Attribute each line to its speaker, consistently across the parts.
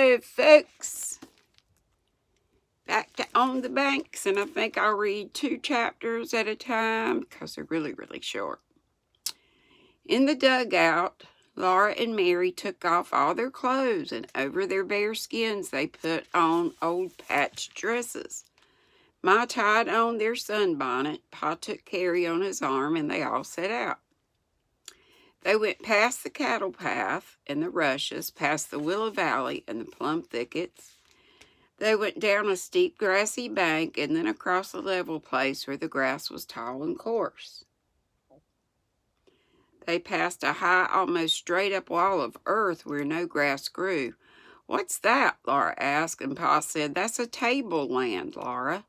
Speaker 1: Hello, folks. Back to On the Banks, and I think I'll read 2 chapters at a time because they're really, really short. In the dugout, Laura and Mary took off all their clothes, and over their bare skins they put on old patched dresses. Ma tied on their sunbonnet, Pa took Carrie on his arm, and they all set out. They went past the cattle path and the rushes, past the willow valley and the plum thickets. They went down a steep grassy bank and then across a level place where the grass was tall and coarse. They passed a high, almost straight-up wall of earth where no grass grew. "What's that?" Laura asked, and Pa said, "That's a tableland, Laura."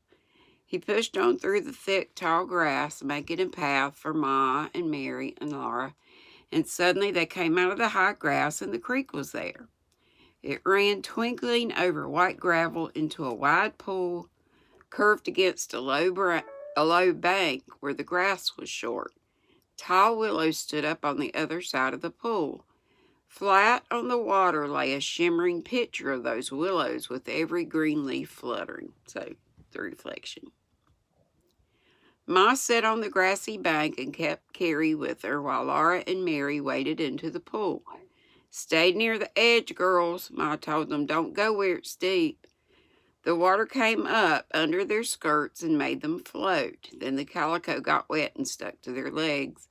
Speaker 1: He pushed on through the thick, tall grass, making a path for Ma and Mary and Laura, and suddenly they came out of the high grass and the creek was there. It ran twinkling over white gravel into a wide pool, curved against a low bank where the grass was short. Tall willows stood up on the other side of the pool. Flat on the water lay a shimmering picture of those willows with every green leaf fluttering. So, the reflection. Ma sat on the grassy bank and kept Carrie with her while Laura and Mary waded into the pool. "Stay near the edge, girls," Ma told them. "Don't go where it's deep." The water came up under their skirts and made them float. Then the calico got wet and stuck to their legs.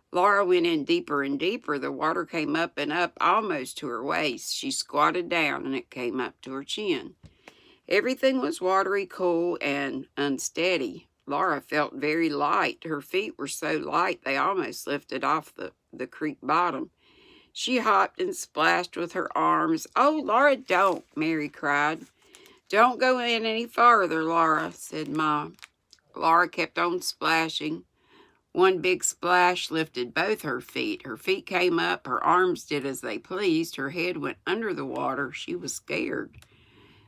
Speaker 1: Laura went in deeper and deeper. The water came up and up almost to her waist. She squatted down and it came up to her chin. Everything was watery, cool, and unsteady. Laura felt very light. Her feet were so light they almost lifted off the creek bottom. She hopped and splashed with her arms. "Oh, Laura, don't," Mary cried. "Don't go in any farther, Laura," said Ma. Laura kept on splashing. One big splash lifted both her feet. Her feet came up, her arms did as they pleased, her head went under the water. She was scared.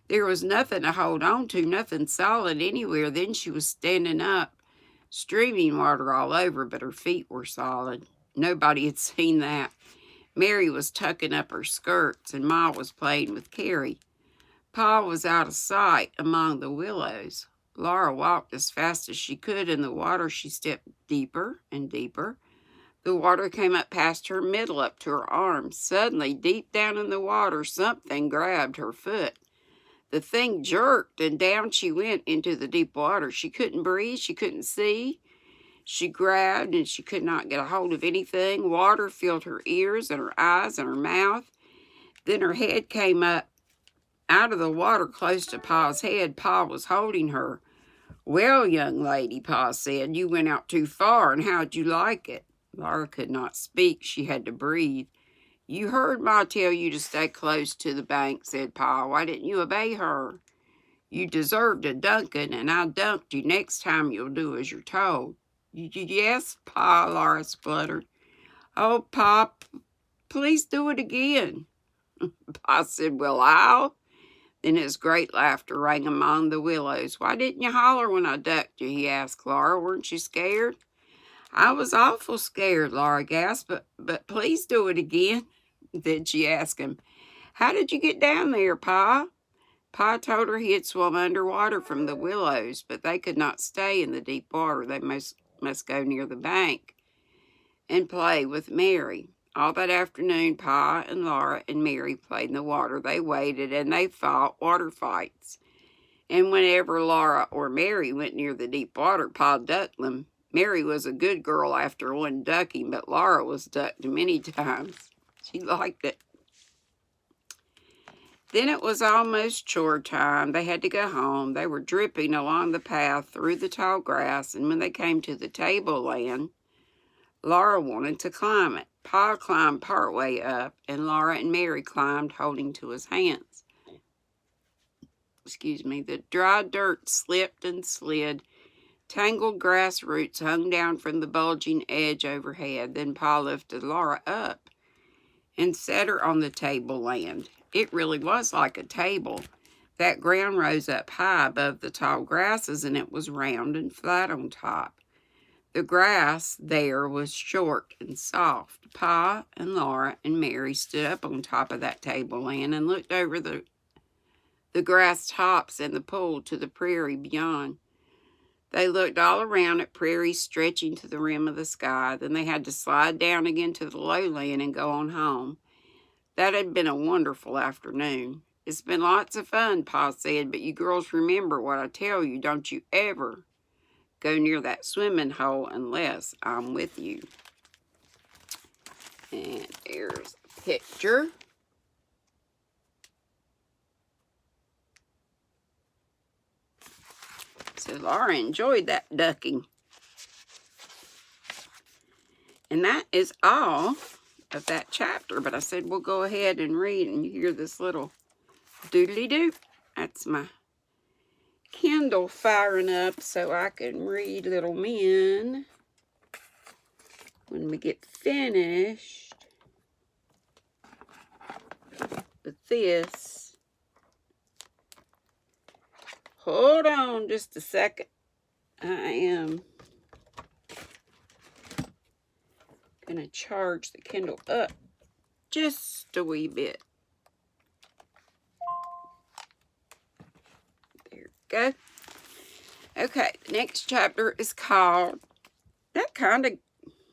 Speaker 1: There was nothing to hold on to, nothing solid anywhere. Then she was standing up, streaming water all over, but her feet were solid. Nobody had seen that. Mary was tucking up her skirts, and Ma was playing with Carrie. Pa was out of sight among the willows. Laura walked as fast as she could in the water. She stepped deeper and deeper. The water came up past her middle, up to her arms. Suddenly, deep down in the water, something grabbed her foot. The thing jerked, and down she went into the deep water. She couldn't breathe. She couldn't see. She grabbed, and she could not get a hold of anything. Water filled her ears and her eyes and her mouth. Then her head came up out of the water close to Pa's head. Pa was holding her. "Well, young lady," Pa said, "you went out too far, and how'd you like it?" Laura could not speak. She had to breathe. "You heard Ma tell you to stay close to the bank," said Pa. "Why didn't you obey her? You deserved a dunking, and I dunked you. Next time you'll do as you're told." "Yes, Pa," Laura spluttered. "Oh, Pa, please do it again." Pa said, "Well, I'll." Then his great laughter rang among the willows. "Why didn't you holler when I ducked you?" he asked Laura. "Weren't you scared?" "I was awful scared," Laura gasped, but please do it again." Then she asked him, "How did you get down there, Pa?" Pa told her he had swum underwater from the willows, but they could not stay in the deep water. They must go near the bank and play with Mary. All that afternoon, Pa and Laura and Mary played in the water. They waded and they fought water fights. And whenever Laura or Mary went near the deep water, Pa ducked them. Mary was a good girl after one ducking, but Laura was ducked many times. She liked it. Then it was almost chore time. They had to go home. They were dripping along the path through the tall grass, and when they came to the tableland, Laura wanted to climb it. Pa climbed partway up, and Laura and Mary climbed, holding to his hands. The dry dirt slipped and slid. Tangled grass roots hung down from the bulging edge overhead. Then Pa lifted Laura up and set her on the tableland. It really was like a table. That ground rose up high above the tall grasses, and it was round and flat on top. The grass there was short and soft. Pa and Laura and Mary stood up on top of that tableland and looked over the the grass tops and the pool to the prairie beyond. They looked all around at prairies stretching to the rim of the sky. Then they had to slide down again to the lowland and go on home. That had been a wonderful afternoon. It's been lots of fun, Pa said, but you girls remember what I tell you. Don't you ever go near that swimming hole unless I'm with you. And there's a picture. So Laura enjoyed that ducking. And that is all of that chapter. But I said we'll go ahead and read, and you hear this little doodly-doo. That's my Kindle firing up so I can read Little Men when we get finished with this. Hold on just a second. I am going to charge the Kindle up just a wee bit. There we go. Okay, the next chapter is called, that kind of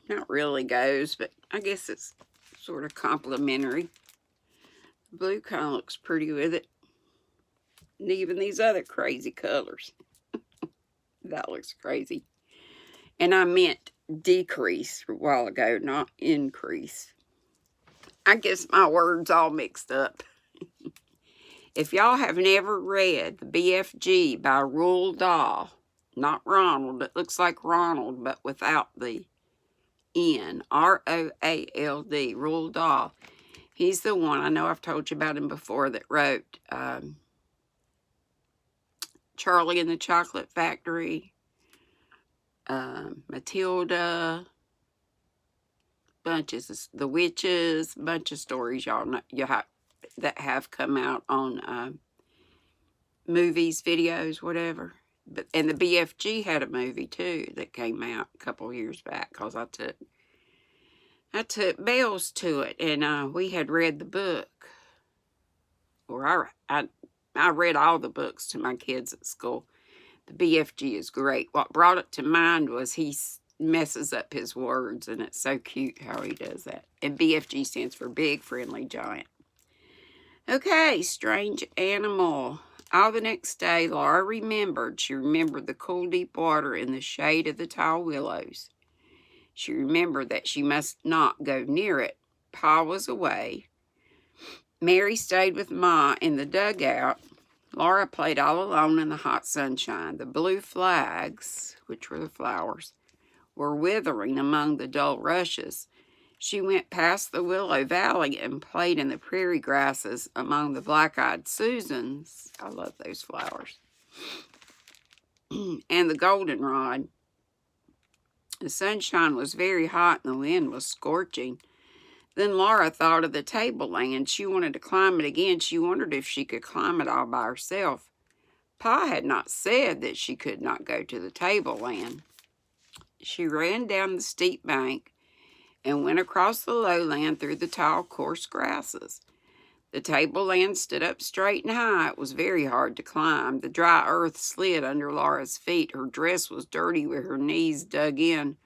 Speaker 1: not really goes, but I guess it's sort of complimentary. The blue kind of looks pretty with it. And even these other crazy colors. That looks crazy. And I meant decrease a while ago, not increase. I guess my words all mixed up. If y'all have never read the BFG by Roald Dahl, not Ronald, it looks like Ronald, but without the N, R-O-A-L-D, Roald Dahl. He's the one, I know I've told you about him before, that wrote Charlie and the Chocolate Factory, Matilda, bunches, The Witches, bunch of stories y'all know that have come out on movies, videos, whatever. And the BFG had a movie too that came out a couple years back, because I took Bells to it, and we had read the book. Or I read all the books to my kids at school. The BFG is great. What brought it to mind was he messes up his words, and it's so cute how he does that. And BFG stands for Big Friendly Giant. Okay, strange animal. All the next day, Laura remembered. She remembered the cool, deep water in the shade of the tall willows. She remembered that she must not go near it. Pa was away. Mary stayed with Ma in the dugout. Laura played all alone in the hot sunshine. The blue flags, which were the flowers, were withering among the dull rushes. She went past the willow valley and played in the prairie grasses among the black-eyed Susans. I love those flowers. And the goldenrod. The sunshine was very hot and the wind was scorching. Then Laura thought of the tableland. She wanted to climb it again. She wondered if she could climb it all by herself. Pa had not said that she could not go to the tableland. She ran down the steep bank and went across the lowland through the tall, coarse grasses. The tableland stood up straight and high. It was very hard to climb. The dry earth slid under Laura's feet. Her dress was dirty with her knees dug in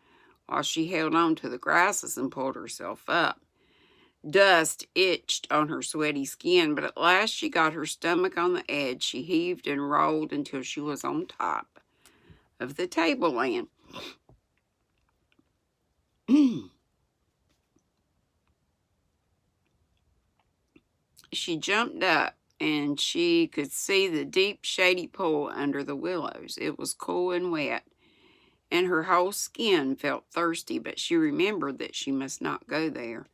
Speaker 1: while she held on to the grasses and pulled herself up. Dust itched on her sweaty skin, but at last she got her stomach on the edge. She heaved and rolled until she was on top of the tableland. She jumped up, and she could see the deep, shady pool under the willows. It was cool and wet, and her whole skin felt thirsty, but she remembered that she must not go there.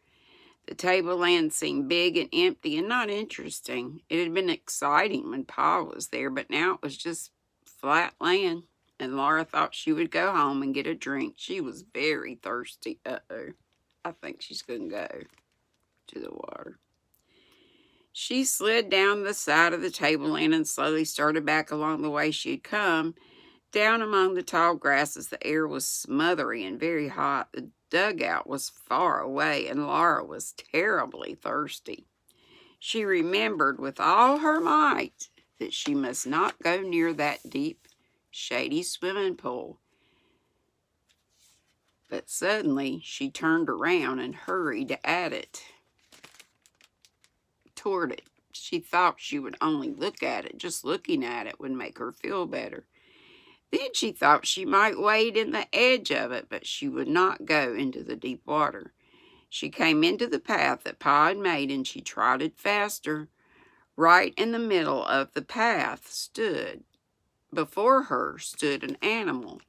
Speaker 1: The tableland seemed big and empty and not interesting. It had been exciting when Pa was there, but now it was just flat land, and Laura thought she would go home and get a drink. She was very thirsty. Uh-oh. I think she's going to go to the water. She slid down the side of the tableland and slowly started back along the way she had come. Down among the tall grasses, the air was smothery and very hot. The dugout was far away, and Laura was terribly thirsty. She remembered with all her might that she must not go near that deep, shady swimming pool. But suddenly she turned around and hurried toward it. She thought she would only look at it. Just looking at it would make her feel better. Then she thought she might wade in the edge of it, but she would not go into the deep water. She came into the path that Pa had made, and she trotted faster. Right in the middle of the path before her stood an animal.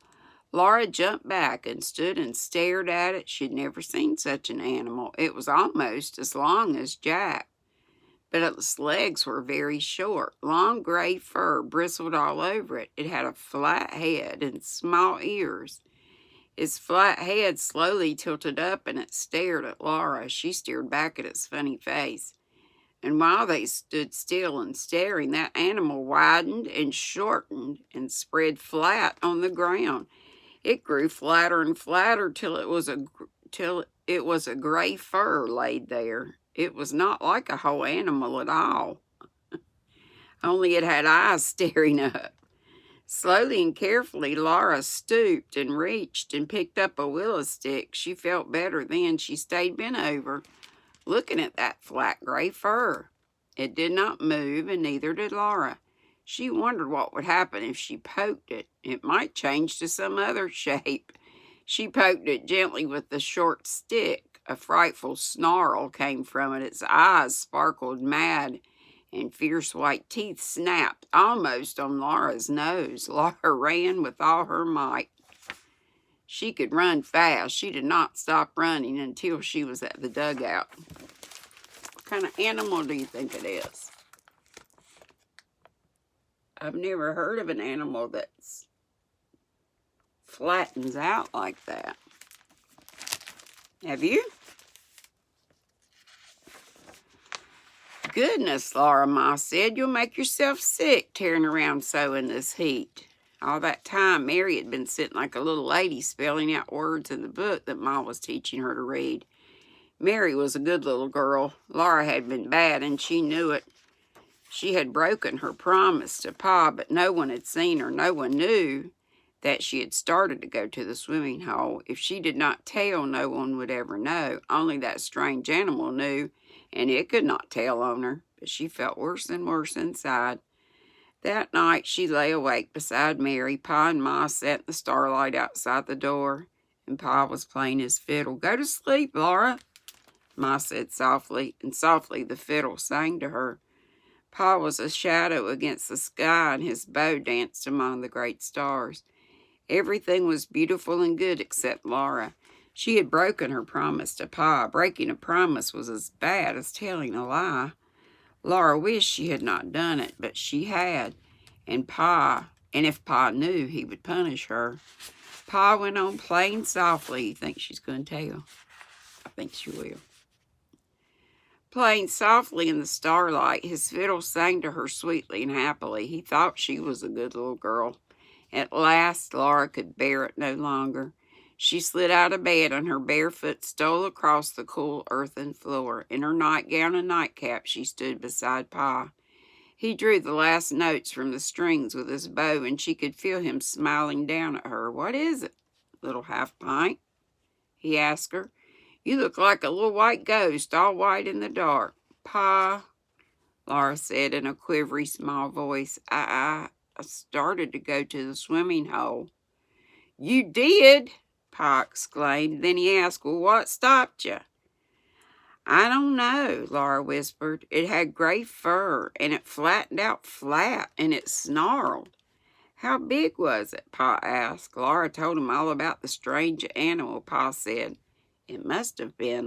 Speaker 1: Laura jumped back and stood and stared at it. She'd never seen such an animal. It was almost as long as Jack, but its legs were very short. Long gray fur bristled all over it. It had a flat head and small ears. Its flat head slowly tilted up, and it stared at Laura. She stared back at its funny face. And while they stood still and staring, that animal widened and shortened and spread flat on the ground. It grew flatter and flatter till it was a gray fur laid there. It was not like a whole animal at all, only it had eyes staring up. Slowly and carefully, Laura stooped and reached and picked up a willow stick. She felt better then. She stayed bent over, looking at that flat gray fur. It did not move, and neither did Laura. She wondered what would happen if she poked it. It might change to some other shape. She poked it gently with the short stick. A frightful snarl came from it. Its eyes sparkled mad, and fierce white teeth snapped almost on Laura's nose. Laura ran with all her might. She could run fast. She did not stop running until she was at the dugout. What kind of animal do you think it is? I've never heard of an animal that flattens out like that. Have you? Goodness, Laura Ma said, you'll make yourself sick tearing around so in this heat. All that time, Mary had been sitting like a little lady spelling out words in the book that Ma was teaching her to read. Mary was a good little girl. Laura had been bad, and she knew it. She had broken her promise to Pa, but no one had seen her. No one knew that she had started to go to the swimming hole. If she did not tell, no one would ever know. Only that strange animal knew, and it could not tell on her. But she felt worse and worse inside. That night she lay awake beside Mary. Pa and Ma sat in the starlight outside the door, and Pa was playing his fiddle. Go to sleep, Laura, Ma said softly, and softly the fiddle sang to her. Pa was a shadow against the sky, and his bow danced among the great stars. Everything was beautiful and good except Laura. She had broken her promise to Pa. Breaking a promise was as bad as telling a lie. Laura wished she had not done it, but she had. And if Pa knew, he would punish her. Pa went on playing softly. You think she's going to tell? I think she will. Playing softly in the starlight, his fiddle sang to her sweetly and happily. He thought she was a good little girl. At last, Laura could bear it no longer. She slid out of bed, and her bare foot stole across the cool earthen floor. In her nightgown and nightcap, she stood beside Pa. He drew the last notes from the strings with his bow, and she could feel him smiling down at her. What is it, little half-pint? He asked her. You look like a little white ghost, all white in the dark. Pa, Laura said in a quivery small voice, I started to go to the swimming hole. You did? Pa exclaimed. Then he asked, well, what stopped you? I don't know, Laura whispered. It had gray fur, and it flattened out flat, and it snarled. How big was it? Pa asked. Laura told him all about the strange animal. Pa said, it must have been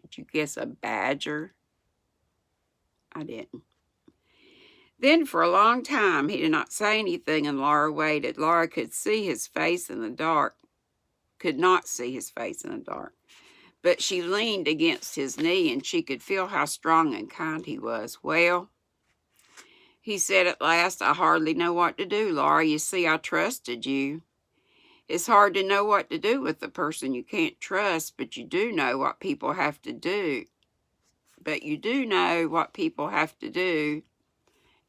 Speaker 1: did you guess a badger? I didn't. Then for a long time he did not say anything, and Laura waited. Laura could see his face in the dark, could not see his face in the dark. But she leaned against his knee, and she could feel how strong and kind he was. Well, he said at last, I hardly know what to do, Laura. You see, I trusted you. It's hard to know what to do with the person you can't trust, but you do know what people have to do. but you do know what people have to do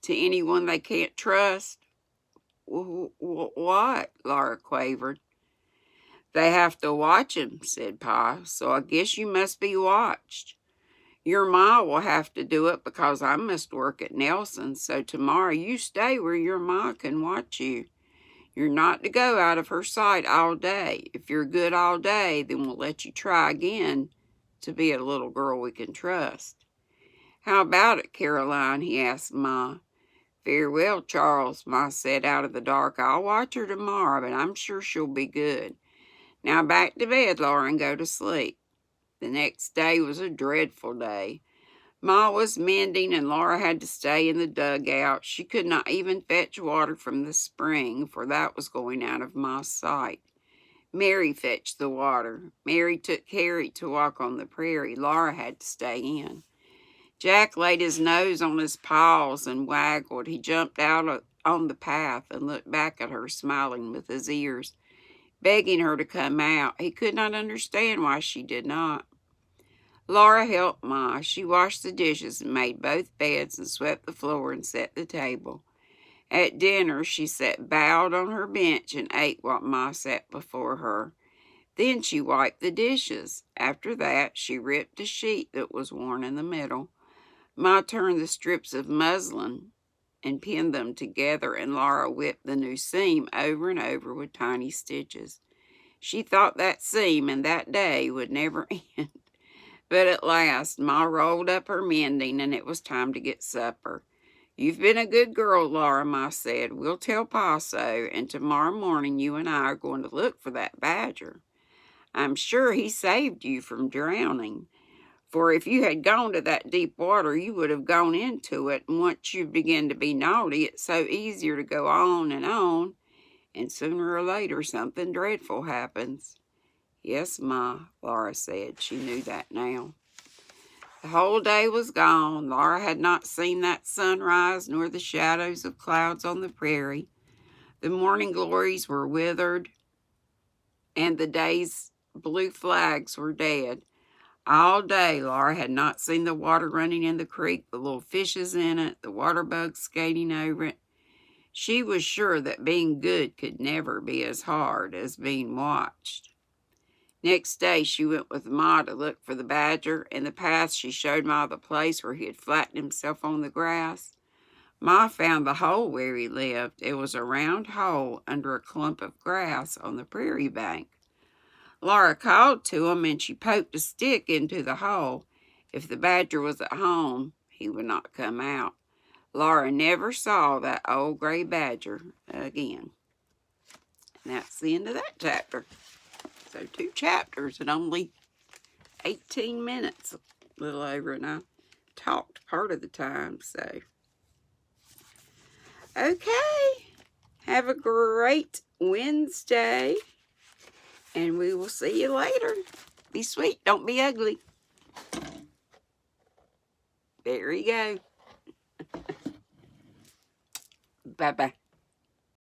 Speaker 1: to anyone they can't trust. What? Laura quavered. They have to watch him, said Pa, so I guess you must be watched. Your ma will have to do it because I must work at Nelson's, so tomorrow you stay where your ma can watch you. You're not to go out of her sight all day. If you're good all day, then we'll let you try again to be a little girl we can trust. How about it, Caroline? He asked Ma. Very well, Charles, Ma said out of the dark. I'll watch her tomorrow, but I'm sure she'll be good. Now back to bed, Laura, and go to sleep. The next day was a dreadful day. Ma was mending, and Laura had to stay in the dugout. She could not even fetch water from the spring, for that was going out of Ma's sight. Mary fetched the water. Mary took Harry to walk on the prairie. Laura had to stay in. Jack laid his nose on his paws and waggled. He jumped out on the path and looked back at her, smiling with his ears, begging her to come out. He could not understand why she did not. Laura helped Ma. She washed the dishes and made both beds and swept the floor and set the table. At dinner, she sat bowed on her bench and ate what Ma set before her. Then she wiped the dishes. After that, she ripped a sheet that was worn in the middle. Ma turned the strips of muslin and pinned them together, and Laura whipped the new seam over and over with tiny stitches. She thought that seam and that day would never end. But at last, Ma rolled up her mending, and it was time to get supper. You've been a good girl, Laura, Ma said. We'll tell Pa so, and tomorrow morning you and I are going to look for that badger. I'm sure he saved you from drowning, for if you had gone to that deep water, you would have gone into it, and once you begin to be naughty, it's so easier to go on, and sooner or later something dreadful happens. Yes, Ma, Laura said. She knew that now. The whole day was gone. Laura had not seen that sunrise nor the shadows of clouds on the prairie. The morning glories were withered, and the day's blue flags were dead. All day, Laura had not seen the water running in the creek, the little fishes in it, the water bugs skating over it. She was sure that being good could never be as hard as being watched. Next day, she went with Ma to look for the badger. In the path, she showed Ma the place where he had flattened himself on the grass. Ma found the hole where he lived. It was a round hole under a clump of grass on the prairie bank. Laura called to him, and she poked a stick into the hole. If the badger was at home, he would not come out. Laura never saw that old gray badger again. And that's the end of that chapter. So 2 chapters in only 18 minutes, a little over, and I talked part of the time, so. Okay, have a great Wednesday, and we will see you later. Be sweet, don't be ugly. There you go. Bye-bye.